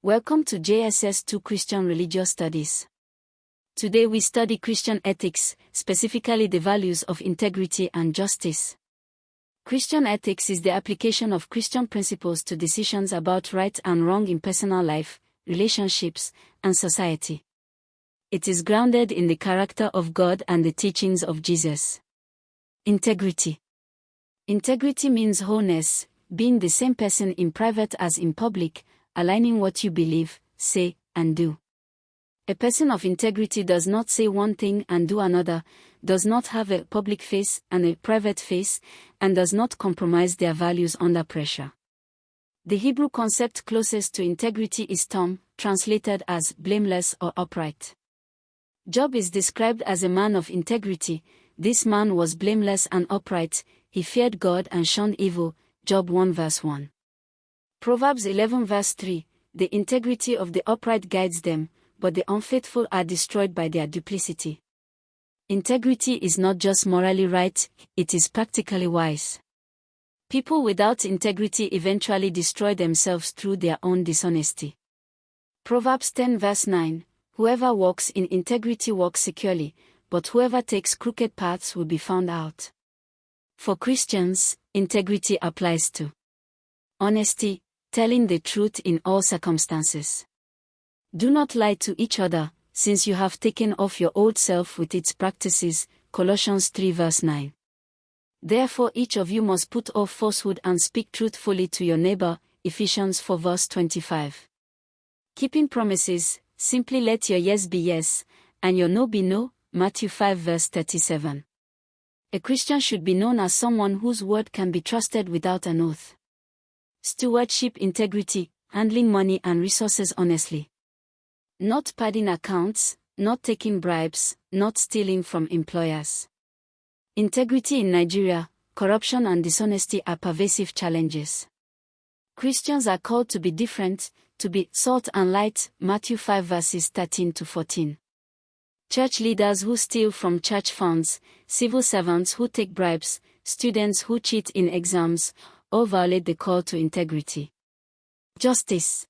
Welcome to JSS 2 Christian Religious Studies. Today we study Christian ethics, specifically the values of integrity and justice. Christian ethics is the application of Christian principles to decisions about right and wrong in personal life, relationships, and society. It is grounded in the character of God and the teachings of Jesus. Integrity. Integrity means wholeness, being the same person in private as in public, aligning what you believe, say, and do. A person of integrity does not say one thing and do another, does not have a public face and a private face, and does not compromise their values under pressure. The Hebrew concept closest to integrity is tom, translated as blameless or upright. Job is described as a man of integrity. This man was blameless and upright, he feared God and shunned evil. Job 1 verse 1. Proverbs 11 verse 3, the integrity of the upright guides them, but the unfaithful are destroyed by their duplicity. Integrity is not just morally right, it is practically wise. People without integrity eventually destroy themselves through their own dishonesty. Proverbs 10 verse 9, whoever walks in integrity walks securely, but whoever takes crooked paths will be found out. For Christians, integrity applies to honesty, telling the truth in all circumstances. Do not lie to each other, since you have taken off your old self with its practices. Colossians 3 verse 9. Therefore each of you must put off falsehood and speak truthfully to your neighbor. Ephesians 4 verse 25. Keeping promises, simply let your yes be yes, and your no be no. Matthew 5 verse 37. A Christian should be known as someone whose word can be trusted without an oath. Stewardship integrity, handling money and resources honestly. Not padding accounts, not taking bribes, not stealing from employers. Integrity in Nigeria, corruption and dishonesty are pervasive challenges. Christians are called to be different, to be salt and light. Matthew 5 verses 13 to 14. Church leaders who steal from church funds, civil servants who take bribes, students who cheat in exams, all violate the call to integrity. Justice.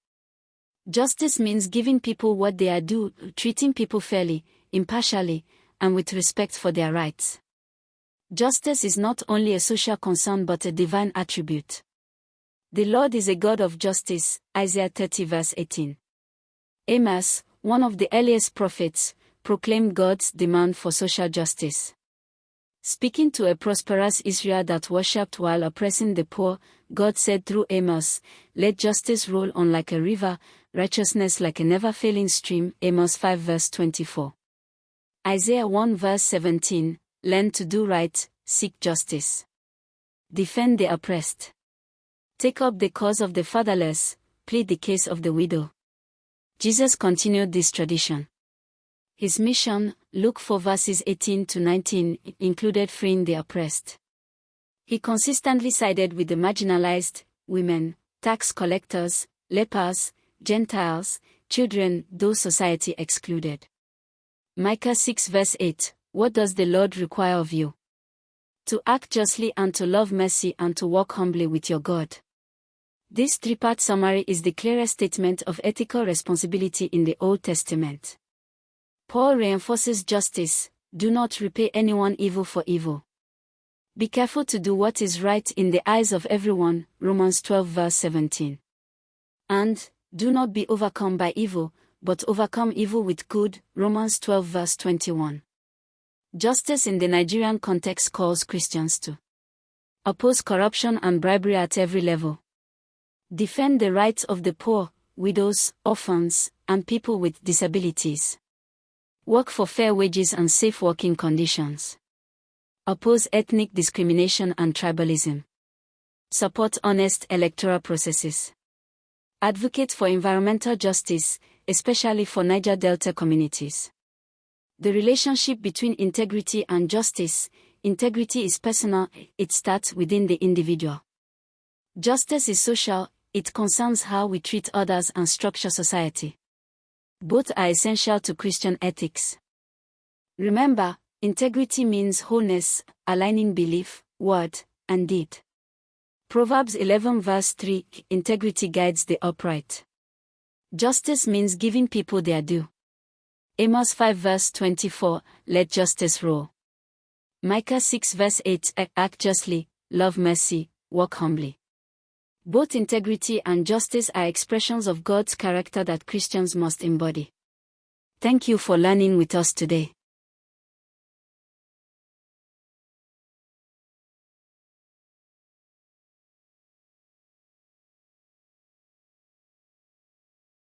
Justice means giving people what they are due, treating people fairly, impartially, and with respect for their rights. Justice is not only a social concern but a divine attribute. The Lord is a God of justice. Isaiah 30 verse 18. Amos, one of the earliest prophets, proclaimed God's demand for social justice. Speaking to a prosperous Israel that worshipped while oppressing the poor, God said through Amos, "Let justice roll on like a river, righteousness like a never-failing stream." Amos 5 verse 24. Isaiah 1 verse 17, learn to do right, seek justice. Defend the oppressed. Take up the cause of the fatherless, plead the case of the widow. Jesus continued this tradition. His mission, Luke 4 verses 18 to 19, included freeing the oppressed. He consistently sided with the marginalized, women, tax collectors, lepers, Gentiles, children, those society excluded. Micah 6 verse 8, what does the Lord require of you? To act justly and to love mercy and to walk humbly with your God. This three-part summary is the clearest statement of ethical responsibility in the Old Testament. Paul reinforces justice, do not repay anyone evil for evil. Be careful to do what is right in the eyes of everyone. Romans 12 verse 17. And, do not be overcome by evil, but overcome evil with good. Romans 12 verse 21. Justice in the Nigerian context calls Christians to oppose corruption and bribery at every level. Defend the rights of the poor, widows, orphans, and people with disabilities. Work for fair wages and safe working conditions. Oppose ethnic discrimination and tribalism. Support honest electoral processes. Advocate for environmental justice, especially for Niger Delta communities. The relationship between integrity and justice. Integrity is personal, it starts within the individual. Justice is social, it concerns how we treat others and structure society. Both are essential to Christian ethics. Remember, integrity means wholeness, aligning belief, word, and deed. Proverbs 11 verse 3, integrity guides the upright. Justice means giving people their due. Amos 5 verse 24, let justice rule. Micah 6 verse 8, act justly, love mercy, walk humbly. Both integrity and justice are expressions of God's character that Christians must embody. Thank you for learning with us today.